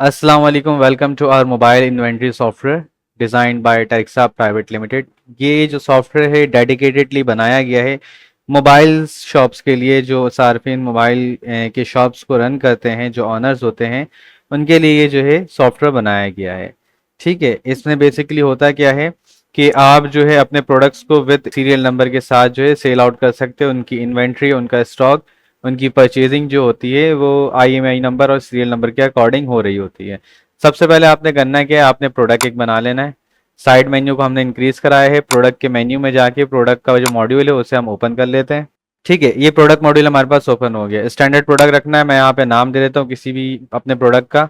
अस्सलाम वालेकुम। Welcome to our mobile inventory software designed by Texa private limited. ये जो सॉफ्टवेयर है डेडिकेटेडली बनाया गया है मोबाइल शॉप्स के लिए। जो सार्फिन मोबाइल के शॉप्स को रन करते हैं, जो ऑनर्स होते हैं, उनके लिए ये जो है सॉफ्टवेयर बनाया गया है। ठीक है, इसमें बेसिकली होता क्या है कि आप जो है अपने प्रोडक्ट्स को विद सीरियल नंबर के साथ जो है सेल आउट कर सकते हो। उनकी इन्वेंट्री, उनका स्टॉक, उनकी परचेजिंग जो होती है वो IMEI नंबर और सीरियल नंबर के अकॉर्डिंग हो रही होती है। सबसे पहले आपने करना क्या है, आपने प्रोडक्ट एक बना लेना है। साइड मेन्यू को हमने इंक्रीज कराया है। प्रोडक्ट के मेन्यू में जाके प्रोडक्ट का जो मॉड्यूल है उसे हम ओपन कर लेते हैं। ठीक है, ये प्रोडक्ट मॉड्यूल हमारे पास ओपन हो गया। स्टैंडर्ड प्रोडक्ट रखना है। मैं यहाँ पे नाम दे देता हूँ किसी भी अपने प्रोडक्ट का।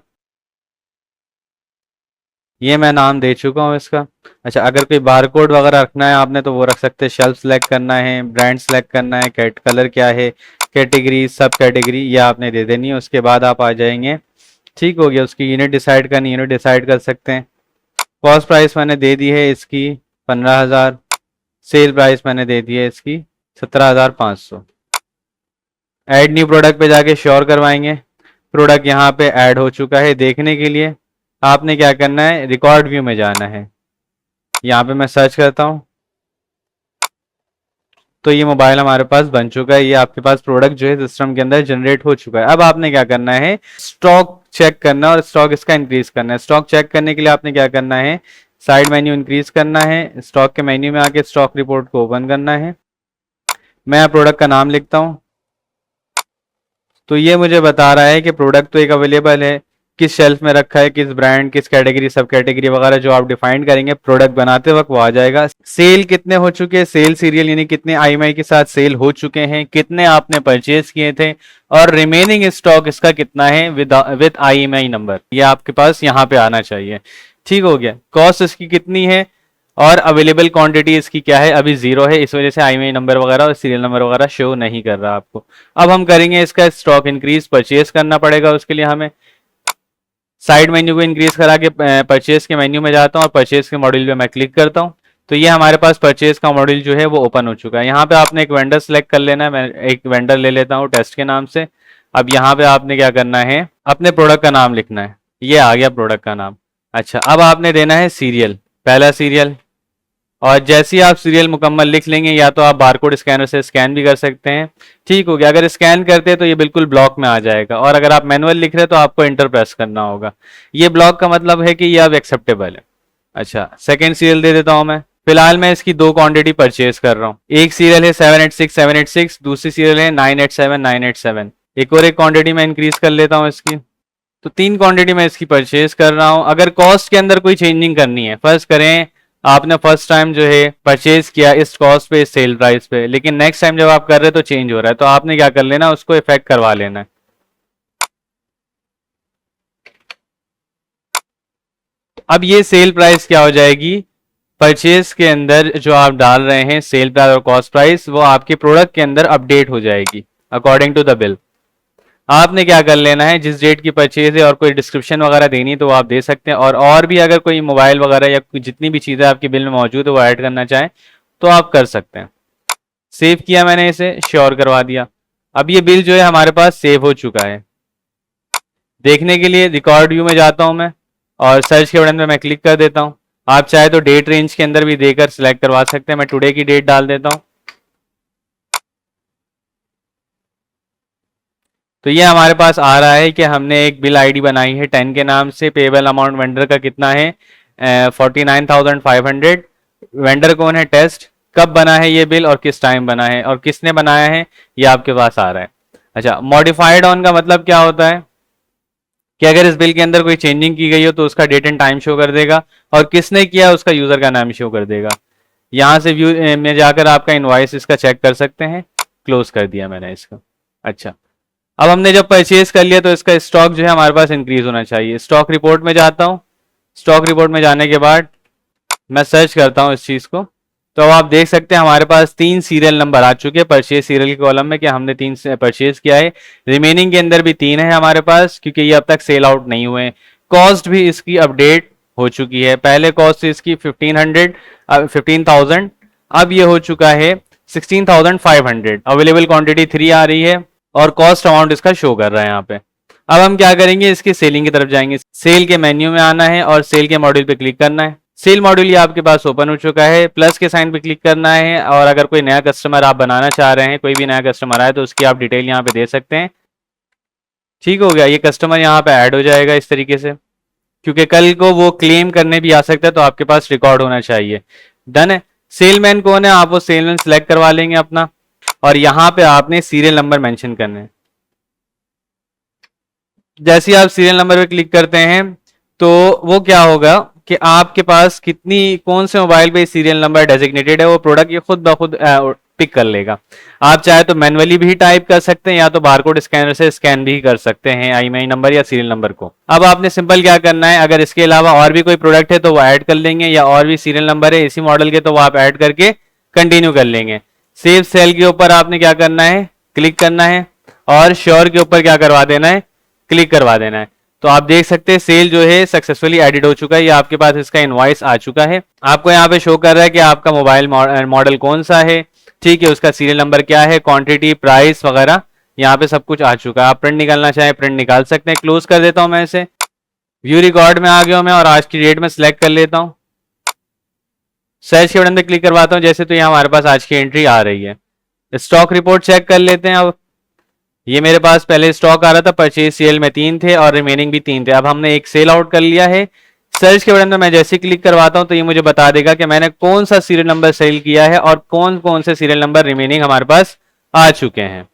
ये मैं नाम दे चुका हूँ इसका। अच्छा, अगर कोई बारकोड वगैरह रखना है आपने तो वो रख सकते हैं। शेल्फ सेलेक्ट करना है, ब्रांड सेलेक्ट करना है, कैट कलर क्या है, कैटेगरी, सब कैटेगरी ये आपने दे देनी है। उसके बाद आप आ जाएंगे। ठीक हो गया, उसकी यूनिट डिसाइड करनी, यूनिट डिसाइड कर सकते हैं। कॉस्ट प्राइस मैंने दे दी है इसकी 15,000। सेल प्राइस मैंने दे दी है इसकी 17,500। ऐड न्यू प्रोडक्ट पे जाके श्योर करवाएंगे। प्रोडक्ट यहाँ पे ऐड हो चुका है। देखने के लिए आपने क्या करना है, रिकॉर्ड व्यू में जाना है। यहाँ पे मैं सर्च करता हूँ तो ये मोबाइल हमारे पास बन चुका है। ये आपके पास प्रोडक्ट जो है सिस्टम के अंदर जनरेट हो चुका है। अब आपने क्या करना है, स्टॉक चेक करना और स्टॉक इसका इंक्रीज करना है। स्टॉक चेक करने के लिए आपने क्या करना है, साइड मेन्यू इंक्रीज करना है। स्टॉक के मेन्यू में आके स्टॉक रिपोर्ट को ओपन करना है। मैं प्रोडक्ट का नाम लिखता हूँ तो ये मुझे बता रहा है कि प्रोडक्ट तो एक अवेलेबल है, किस शेल्फ में रखा है, किस ब्रांड, किस कैटेगरी, सब कैटेगरी वगैरह जो आप डिफाइन करेंगे प्रोडक्ट बनाते वक्त वो आ जाएगा। सेल कितने हो चुके हैं, सेल सीरियल यानी कितने IMEI के साथ सेल हो चुके हैं, कितने आपने परचेज किए थे, और रिमेनिंग स्टॉक इसका कितना है विद IMEI नंबर, ये आपके पास यहाँ पे आना चाहिए। ठीक हो गया। कॉस्ट इसकी कितनी है और अवेलेबल क्वांटिटी इसकी क्या है, अभी 0 है, इस वजह से IMEI नंबर वगैरह और सीरियल नंबर वगैरह शो नहीं कर रहा आपको। अब हम करेंगे इसका स्टॉक इंक्रीज, परचेज करना पड़ेगा। उसके लिए हमें साइड मेन्यू को इंक्रीज करा के परचेज के मेन्यू में जाता हूँ और परचेज के मॉड्यूल पे मैं क्लिक करता हूँ तो ये हमारे पास परचेज का मॉड्यूल जो है वो ओपन हो चुका है। यहाँ पे आपने एक वेंडर सेलेक्ट कर लेना है। मैं एक वेंडर ले लेता हूँ टेस्ट के नाम से। अब यहाँ पे आपने क्या करना है, अपने प्रोडक्ट का नाम लिखना है। ये आ गया प्रोडक्ट का नाम। अच्छा, अब आपने देना है सीरियल, पहला सीरियल। और जैसे ही आप सीरियल मुकम्मल लिख लेंगे, या तो आप बारकोड स्कैनर से स्कैन भी कर सकते हैं। ठीक हो गया। अगर स्कैन करते हैं तो ये बिल्कुल ब्लॉक में आ जाएगा, और अगर आप मैनुअल लिख रहे हैं तो आपको इंटर प्रेस करना होगा। ये ब्लॉक का मतलब है कि ये अब एक्सेप्टेबल है। अच्छा, सेकेंड सीरियल दे देता हूं मैं। फिलहाल मैं इसकी 2 क्वांटिटी परचेज कर रहा हूँ। एक सीरियल है 786 दूसरी सीरियल है 987। एक और एक क्वांटिटी मैं इंक्रीज कर लेता हूँ इसकी। तो 3 क्वांटिटी मैं इसकी परचेज कर रहा हूँ। अगर कॉस्ट के अंदर कोई चेंजिंग करनी है, फर्स्ट करें आपने फर्स्ट टाइम जो है परचेज किया इस कॉस्ट पे, इस सेल प्राइस पे, लेकिन नेक्स्ट टाइम जब आप कर रहे हो तो चेंज हो रहा है, तो आपने क्या कर लेना, उसको इफेक्ट करवा लेना है। अब ये सेल प्राइस क्या हो जाएगी, परचेज के अंदर जो आप डाल रहे हैं सेल प्राइस और कॉस्ट प्राइस, वो आपके प्रोडक्ट के अंदर अपडेट हो जाएगी अकॉर्डिंग टू द बिल। आपने क्या कर लेना है, जिस डेट की परचेज है और कोई डिस्क्रिप्शन वगैरह देनी है तो आप दे सकते हैं, और भी अगर कोई मोबाइल वगैरह या जितनी भी चीज़ें आपके बिल में मौजूद है वो ऐड करना चाहें तो आप कर सकते हैं। सेव किया मैंने इसे, श्योर करवा दिया। अब ये बिल जो है हमारे पास सेव हो चुका है। देखने के लिए रिकॉर्ड व्यू में जाता हूं मैं और सर्च के बटन पे मैं क्लिक कर देता हूं। आप चाहे तो डेट रेंज के अंदर भी देकर सिलेक्ट करवा सकते हैं। मैं टुडे की डेट डाल देता हूं। तो ये हमारे पास आ रहा है कि हमने एक बिल आईडी बनाई है 10 के नाम से। पेबल अमाउंट वेंडर का कितना है, 49,500। वेंडर कौन है, टेस्ट। कब बना है ये बिल और किस टाइम बना है और किसने बनाया है, ये आपके पास आ रहा है। अच्छा, मॉडिफाइड ऑन का मतलब क्या होता है कि अगर इस बिल के अंदर कोई चेंजिंग की गई हो तो उसका डेट एंड टाइम शो कर देगा, और किसने किया उसका यूजर का नाम शो कर देगा। यहां से व्यू में जाकर आपका इनवॉइस इसका चेक कर सकते हैं। क्लोज कर दिया मैंने इसका। अच्छा, अब हमने जब परचेज कर लिया तो इसका स्टॉक जो है हमारे पास इंक्रीज होना चाहिए। स्टॉक रिपोर्ट में जाता हूँ। स्टॉक रिपोर्ट में जाने के बाद मैं सर्च करता हूँ इस चीज को, तो अब आप देख सकते हैं हमारे पास 3 सीरियल नंबर आ चुके हैं परचेज सीरियल के कॉलम में कि हमने 3 परचेज किया है। रिमेनिंग के अंदर भी 3 है हमारे पास, क्योंकि ये अब तक सेल आउट नहीं हुए। कॉस्ट भी इसकी अपडेट हो चुकी है। पहले कॉस्ट इसकी 15,000, अब ये हो चुका है 16,500। अवेलेबल क्वांटिटी 3 आ रही है और कॉस्ट अमाउंट इसका शो कर रहा है यहाँ पे। अब हम क्या करेंगे, इसके सेलिंग की तरफ जाएंगे। सेल के मेन्यू में आना है और सेल के मॉड्यूल पे क्लिक करना है। सेल मॉड्यूल ये आपके पास ओपन हो चुका है। प्लस के साइन पे क्लिक करना है और अगर कोई नया कस्टमर आप बनाना चाह रहे हैं, कोई भी नया कस्टमर आए तो उसकी आप डिटेल यहाँ पे दे सकते हैं। ठीक हो गया, ये कस्टमर यहाँ पे ऐड हो जाएगा इस तरीके से, क्योंकि कल को वो क्लेम करने भी आ सकता है, तो आपके पास रिकॉर्ड होना चाहिए। डन है। सेलमैन कौन है, आप वो सेलमैन सेलेक्ट करवा लेंगे अपना, और यहाँ पे आपने सीरियल नंबर मेंशन करने हैं। जैसे ही आप सीरियल नंबर पे क्लिक करते हैं तो वो क्या होगा कि आपके पास कितनी कौन से मोबाइल पे सीरियल नंबर डेजिग्नेटेड है, वो प्रोडक्ट ये खुद ब खुद पिक कर लेगा। आप चाहे तो मैनुअली भी टाइप कर सकते हैं या तो बारकोड स्कैनर से स्कैन भी कर सकते हैं IMEI नंबर या सीरियल नंबर को। अब आपने सिंपल क्या करना है, अगर इसके अलावा और भी कोई प्रोडक्ट है तो वो ऐड कर लेंगे, या और भी सीरियल नंबर है इसी मॉडल के तो वो आप ऐड करके कंटिन्यू कर लेंगे। सेव सेल के ऊपर आपने क्या करना है, क्लिक करना है, और श्योर के ऊपर क्या करवा देना है, क्लिक करवा देना है। तो आप देख सकते हैं सेल जो है सक्सेसफुली एडिट हो चुका है, ये आपके पास इसका इनवॉइस आ चुका है। आपको यहाँ पे शो कर रहा है कि आपका मोबाइल मॉडल कौन सा है, ठीक है, उसका सीरियल नंबर क्या है, क्वांटिटी, प्राइस वगैरह यहाँ पे सब कुछ आ चुका है। आप प्रिंट निकालना चाहें प्रिंट निकाल सकते हैं। क्लोज कर देता हूं मैं इसे। व्यू रिकॉर्ड में आ गया हूं मैं और आज की डेट में सिलेक्ट कर लेता हूं। सर्च के बटन पे क्लिक करवाता हूं जैसे, तो यहाँ हमारे पास आज की एंट्री आ रही है। स्टॉक रिपोर्ट चेक कर लेते हैं। अब ये मेरे पास पहले स्टॉक आ रहा था, परचेज सेल में 3 थे और रिमेनिंग भी 3 थे। अब हमने एक सेल आउट कर लिया है। सर्च के बटन में मैं जैसे क्लिक करवाता हूं तो ये मुझे बता देगा कि मैंने कौन सा सीरियल नंबर सेल किया है और कौन कौन से सीरियल नंबर रिमेनिंग हमारे पास आ चुके हैं।